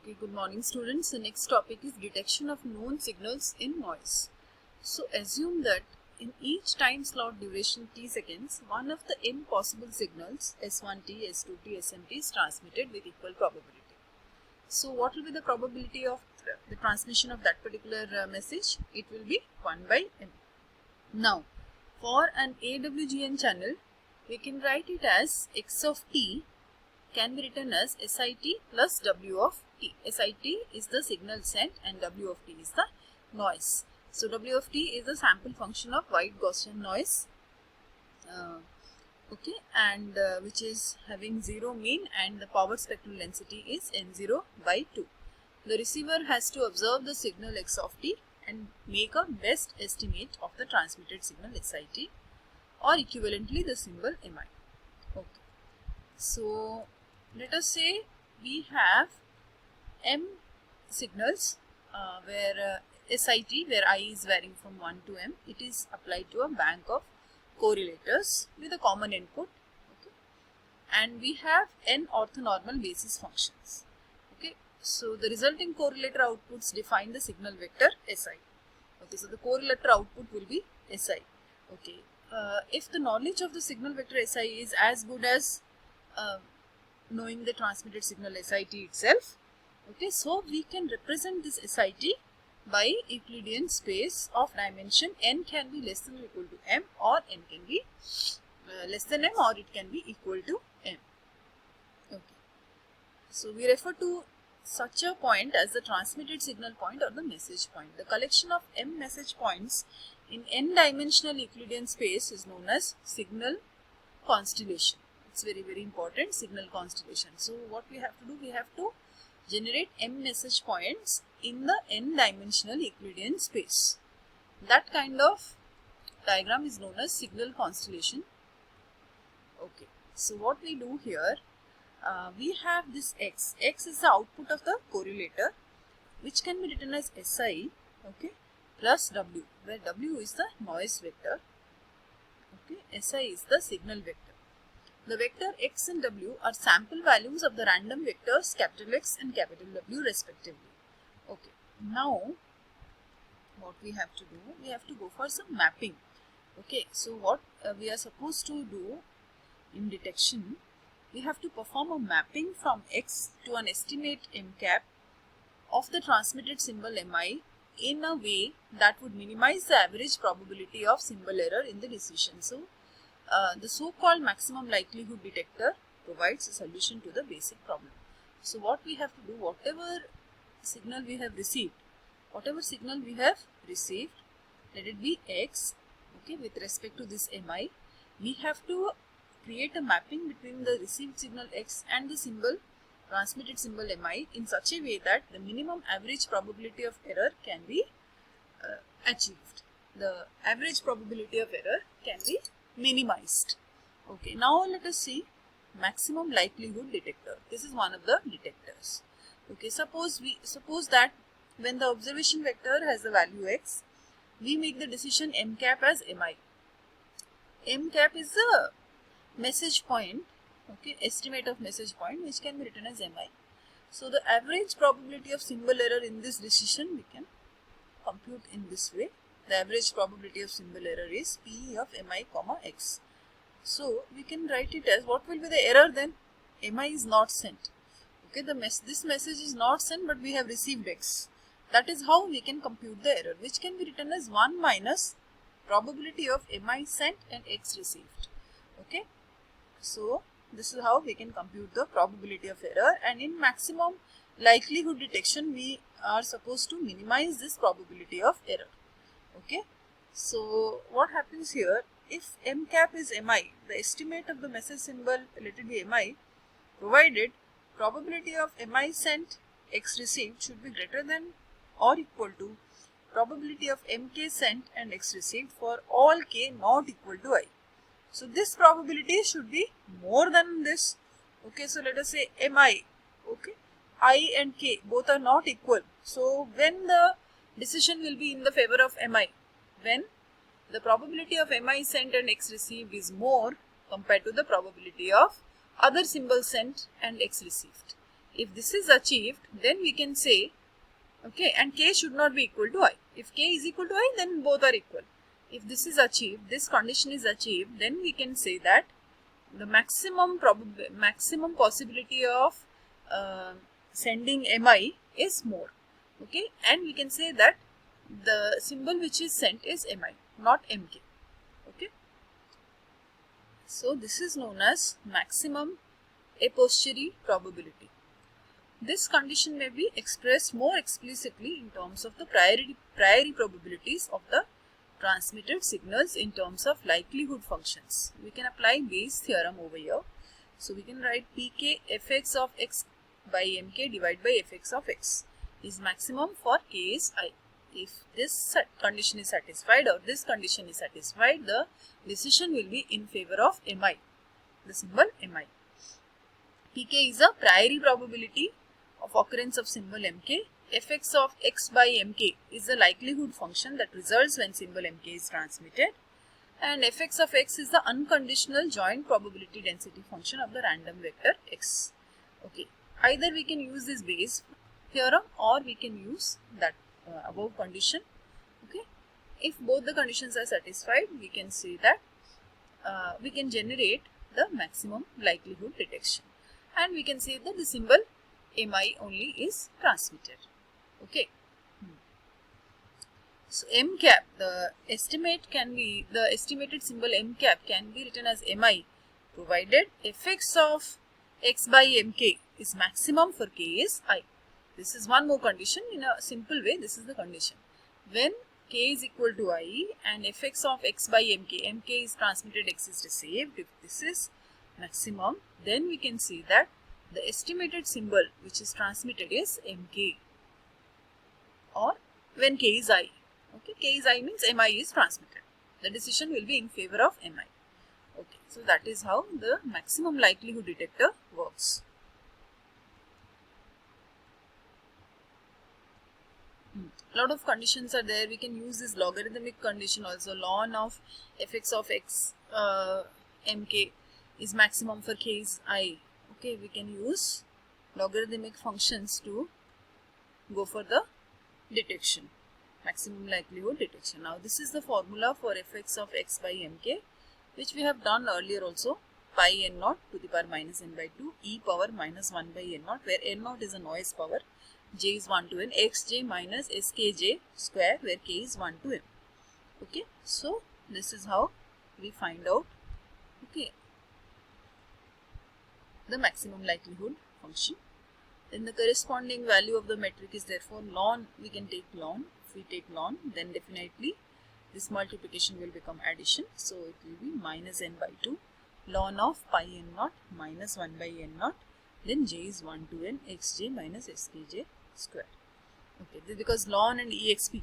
Okay, good morning students. The next topic is detection of known signals in noise. So assume that in each time slot duration t seconds, one of the n possible signals S1t, S2t, Smt is transmitted with equal probability. So what will be the probability of the transmission of that particular message? It will be 1 by n. Now for an AWGN channel, we can write it as x of t can be written as SIT plus W of t. SIT is the signal sent and W of t is the noise. So W of t is the sample function of white Gaussian noise, okay, and which is having 0 mean, and the power spectral density is N0 by 2. The receiver has to observe the signal x of t and make a best estimate of the transmitted signal SIT, or equivalently the symbol Mi. Okay. So let us say we have m signals where SIT, where I is varying from 1 to m, it is applied to a bank of correlators with a common input, okay, and we have n orthonormal basis functions. Okay, so the resulting correlator outputs define the signal vector Si. Okay, so the correlator output will be Si. Okay, if the knowledge of the signal vector Si is as good as knowing the transmitted signal SIT itself, okay, so we can represent this SIT by Euclidean space of dimension n can be less than or equal to m, or n can be less than m, or it can be equal to m. Okay, so we refer to such a point as the transmitted signal point or the message point. The collection of m message points in n dimensional Euclidean space is known as signal constellation. It's very important, signal constellation. So what we have to do, we have to generate m message points in the n dimensional Euclidean space. That kind of diagram is known as signal constellation. Okay, so what we do here, we have this x. X is the output of the correlator, which can be written as Si, okay, plus W, where W is the noise vector, okay, Si is the signal vector. The vector x and w are sample values of the random vectors capital X and capital W respectively. Okay, now what we have to do, we have to go for some mapping. Okay, so what we are supposed to do in detection, we have to perform a mapping from x to an estimate m cap of the transmitted symbol Mi in a way that would minimize the average probability of symbol error in the decision. So the so-called maximum likelihood detector provides a solution to the basic problem. So what we have to do, whatever signal we have received, let it be x, okay, with respect to this Mi, we have to create a mapping between the received signal x and the symbol, transmitted symbol Mi, in such a way that the minimum average probability of error can be achieved. The average probability of error can be minimized. Okay, now let us see maximum likelihood detector. This is one of the detectors. Okay, suppose that when the observation vector has the value x, we make the decision m cap as Mi. M cap is the message point, okay, estimate of message point, which can be written as Mi. So the average probability of symbol error in this decision we can compute in this way. The average probability of symbol error is P of Mi comma x. So we can write it as, what will be the error then? Mi is not sent. Okay, this message is not sent, but we have received x. That is how we can compute the error, which can be written as 1 minus probability of Mi sent and x received. Okay, so this is how we can compute the probability of error, and in maximum likelihood detection we are supposed to minimize this probability of error. Okay, so what happens here, if m cap is Mi, the estimate of the message symbol, let it be Mi, provided probability of Mi sent, x received should be greater than or equal to probability of mk sent and x received for all k not equal to I. So this probability should be more than this. Okay, so let us say Mi, okay, I and k both are not equal. So when the decision will be in the favor of Mi, when the probability of Mi sent and x received is more compared to the probability of other symbols sent and x received. If this is achieved, then we can say, okay, and k should not be equal to I. If k is equal to I, then both are equal. If this is achieved, this condition is achieved, then we can say that the maximum possibility of sending mi is more. Okay, and we can say that the symbol which is sent is mi, not mk. Okay, so this is known as maximum a posteriori probability. This condition may be expressed more explicitly in terms of the priori probabilities of the transmitted signals in terms of likelihood functions. We can apply Bayes' theorem over here. So we can write pk fx of x by mk divided by fx of x is maximum for k is I. If this condition is satisfied or this condition is satisfied, the decision will be in favor of mi, the symbol mi. Pk is a priori probability of occurrence of symbol mk. Fx of x by mk is the likelihood function that results when symbol mk is transmitted, and fx of x is the unconditional joint probability density function of the random vector x. Okay, either we can use this Bayes theorem or we can use that above condition. Okay, if both the conditions are satisfied, we can say that we can generate the maximum likelihood detection, and we can say that the symbol mi only is transmitted. Okay, so m cap, the estimated symbol m cap can be written as mi, provided fx of x by mk is maximum for k is I. This is one more condition. In a simple way, this is the condition. When k is equal to I and fx of x by mk is transmitted, x is received, if this is maximum, then we can see that the estimated symbol which is transmitted is mk, or when k is I. Okay, k is I means mi is transmitted. The decision will be in favor of mi. Okay, so that is how the maximum likelihood detector works. A lot of conditions are there. We can use this logarithmic condition also. Ln of fx of x mk is maximum for k is I. Okay, we can use logarithmic functions to go for the detection, maximum likelihood detection. Now this is the formula for fx of x by mk, which we have done earlier also. Pi n naught to the power minus n by 2 e power minus 1 by n naught, where n naught is a noise power, j is 1 to n, xj minus skj square, where k is 1 to m. Okay, so this is how we find out, okay, the maximum likelihood function. Then the corresponding value of the metric is therefore ln. We can take ln. If we take ln, then definitely this multiplication will become addition. So it will be minus n by 2 ln of pi n naught minus 1 by n naught. Then j is 1 to n, xj minus skj square. Okay, because ln and exp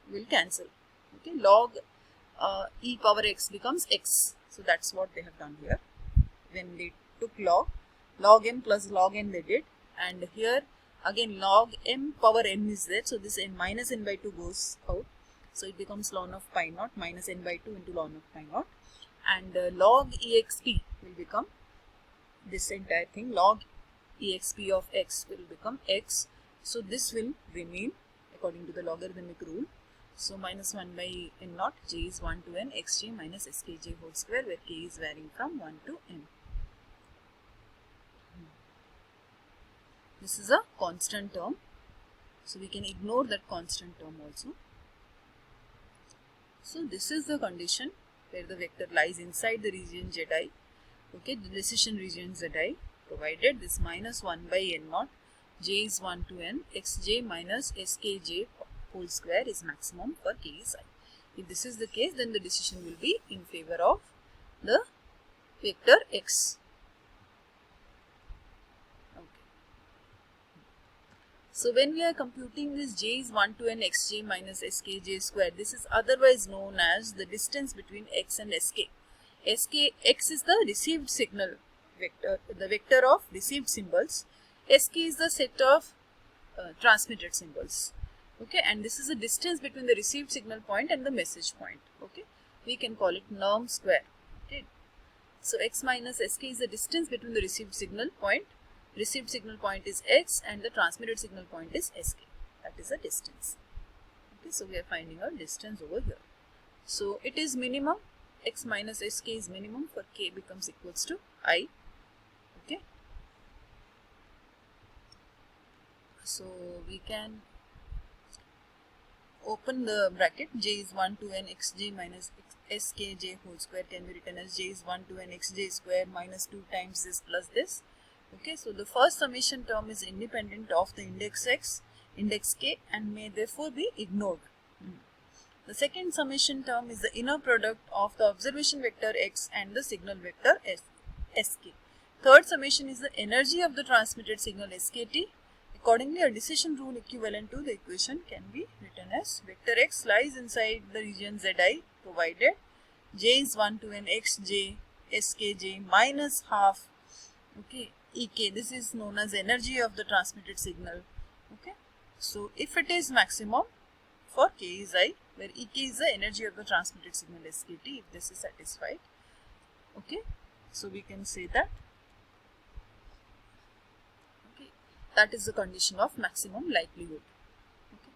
will cancel. Okay, log e power x becomes x. So that's what they have done here. When they took log m plus log n they did, and here again log m power n is there, so this n minus n by 2 goes out, so it becomes ln of pi naught minus n by 2 into ln of pi naught, and log exp will become this entire thing, log exp of x will become x, so this will remain according to the logarithmic rule. So minus 1 by n naught, j is 1 to n, xj minus skj whole square, where k is varying from 1 to m. This is a constant term, so we can ignore that constant term also. So this is the condition where the vector lies inside the region Zi, okay, the decision region Zi, provided this minus 1 by n naught, j is 1 to n, xj minus skj whole square is maximum for k is I. If this is the case, then the decision will be in favor of the vector x. So when we are computing this j is 1 to n xj minus skj square, this is otherwise known as the distance between x and sk. X is the received signal vector, the vector of received symbols. Sk is the set of transmitted symbols. Okay, and this is the distance between the received signal point and the message point. Okay, we can call it norm square. Okay, so x minus sk is the distance between the received signal point, received signal point is x and the transmitted signal point is sk. That is the distance. Okay, so we are finding our distance over here. So it is minimum, x minus sk is minimum for k becomes equals to I. Okay, so we can open the bracket. J is 1 to n xj minus skj whole square can be written as j is 1 to n xj square minus 2 times this plus this. Okay, so the first summation term is independent of the index x, index k, and may therefore be ignored. The second summation term is the inner product of the observation vector x and the signal vector sk. Third summation is the energy of the transmitted signal skt. Accordingly, a decision rule equivalent to the equation can be written as vector x lies inside the region zi provided j is 1 to n xj skj minus half, okay, ek. This is known as energy of the transmitted signal. Okay, so if it is maximum for k is I, where ek is the energy of the transmitted signal skt, if this is satisfied, okay, so we can say that, okay, that is the condition of maximum likelihood. Okay.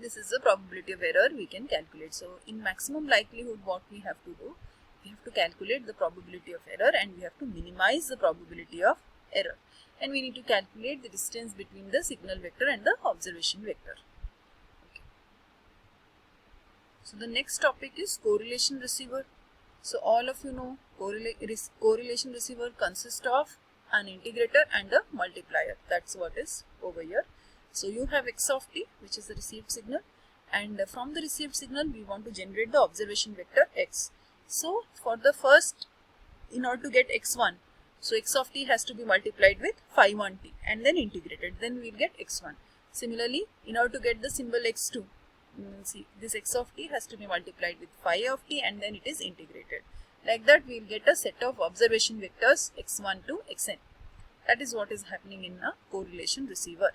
This is the probability of error we can calculate. So in maximum likelihood, what we have to do, we have to calculate the probability of error and we have to minimize the probability of error. And we need to calculate the distance between the signal vector and the observation vector. Okay. So the next topic is correlation receiver. So all of you know correlation receiver consists of an integrator and a multiplier. That's what is over here. So you have x of t, which is the received signal, and from the received signal we want to generate the observation vector x. So for the first, in order to get x1, so x of t has to be multiplied with phi 1t and then integrated, then we will get x1. Similarly, in order to get the symbol x2, see, this x of t has to be multiplied with phi of t and then it is integrated. Like that we will get a set of observation vectors x1 to xn. That is what is happening in a correlation receiver.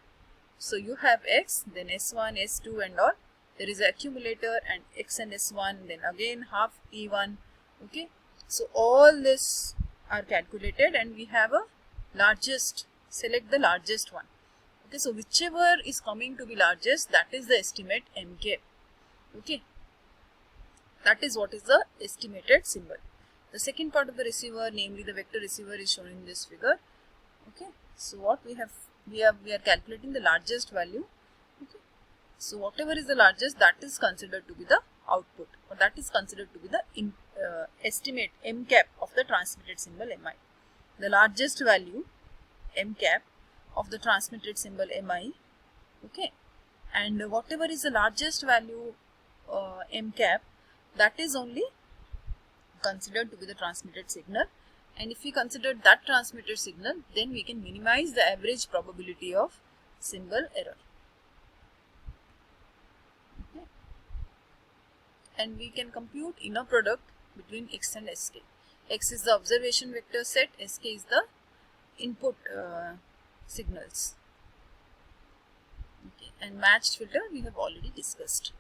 So you have x, then s1, s2 and all. There is an accumulator and x and s1, then again half e1. Okay, so all this are calculated and we have a largest, select the largest one. Okay, so whichever is coming to be largest, that is the estimate mk. Okay, that is what is the estimated symbol. The second part of the receiver, namely the vector receiver, is shown in this figure. Okay, so what we have, we are calculating the largest value. Okay, so whatever is the largest, that is considered to be the output, or that is considered to be the estimate m cap of the transmitted symbol mi. The largest value m cap of the transmitted symbol mi. Okay, and whatever is the largest value m cap, that is only considered to be the transmitted signal. And if we consider that transmitted signal, then we can minimize the average probability of symbol error. Okay. And we can compute inner product between x and sk. X is the observation vector set, sk is the input signals. Okay. And matched filter we have already discussed.